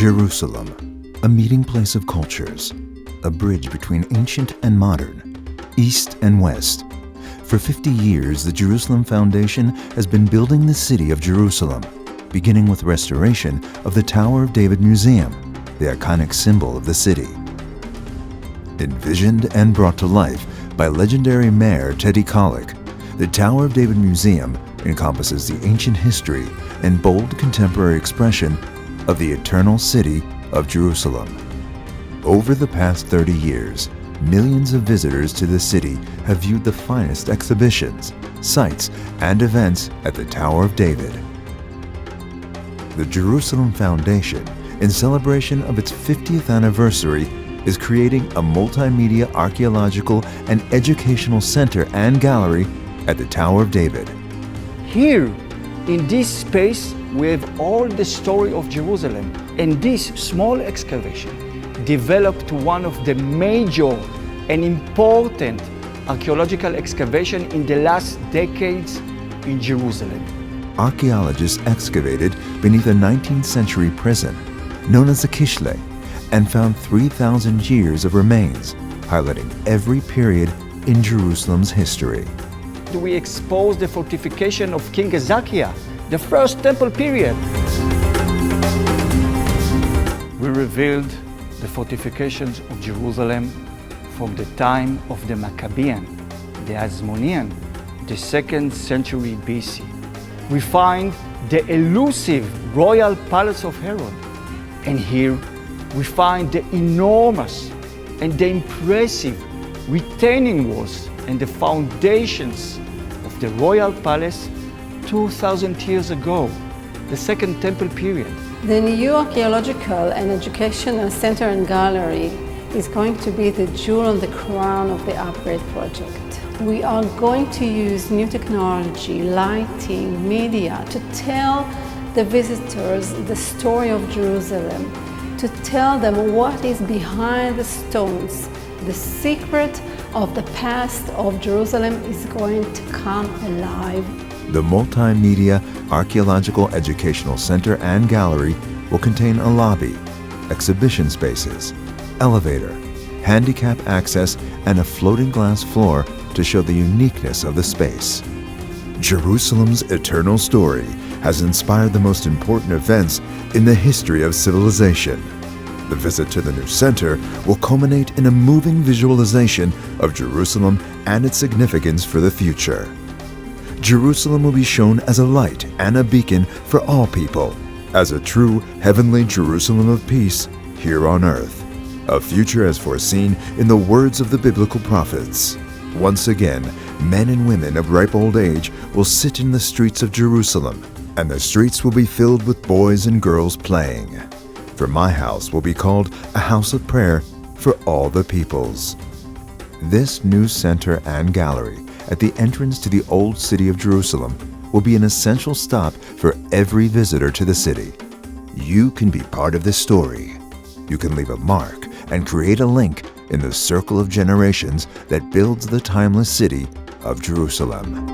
Jerusalem, a meeting place of cultures, a bridge between ancient and modern, east and west. For 50 years, the Jerusalem Foundation has been building the city of Jerusalem, beginning with restoration of the Tower of David Museum, the iconic symbol of the city. Envisioned and brought to life by legendary mayor Teddy Kollek, the Tower of David Museum encompasses the ancient history and bold contemporary expression of the eternal city of Jerusalem. Over the past 30 years, millions of visitors to the city have viewed the finest exhibitions, sites, and events at the Tower of David. The Jerusalem Foundation, in celebration of its 50th anniversary, is creating a multimedia archaeological and educational center and gallery at the Tower of David. Here, in this space, we have all the story of Jerusalem, and this small excavation developed to one of the major and important archaeological excavation in the last decades in Jerusalem. Archaeologists excavated beneath a 19th century prison known as the Kishle and found 3,000 years of remains, highlighting every period in Jerusalem's history. We exposed the fortification of King Hezekiah, the first temple period. We revealed the fortifications of Jerusalem from the time of the Maccabean, the Hasmonean, the 2nd century BC. We find the elusive royal palace of Herod. And here we find the enormous and the impressive retaining walls and the foundations of the royal palace 2,000 years ago, the Second Temple period. The new archaeological and educational center and gallery is going to be the jewel on the crown of the upgrade project. We are going to use new technology, lighting, media to tell the visitors the story of Jerusalem, to tell them what is behind the stones. The secret of the past of Jerusalem is going to come alive. The Multimedia Archaeological Educational Center and Gallery will contain a lobby, exhibition spaces, elevator, handicap access, and a floating glass floor to show the uniqueness of the space. Jerusalem's eternal story has inspired the most important events in the history of civilization. The visit to the new center will culminate in a moving visualization of Jerusalem and its significance for the future. Jerusalem will be shown as a light and a beacon for all people, as a true heavenly Jerusalem of peace here on earth, a future as foreseen in the words of the biblical prophets. Once again, men and women of ripe old age will sit in the streets of Jerusalem, and the streets will be filled with boys and girls playing. For my house will be called a house of prayer for all the peoples. This new center and gallery at the entrance to the old city of Jerusalem will be an essential stop for every visitor to the city. You can be part of this story. You can leave a mark and create a link in the circle of generations that builds the timeless city of Jerusalem.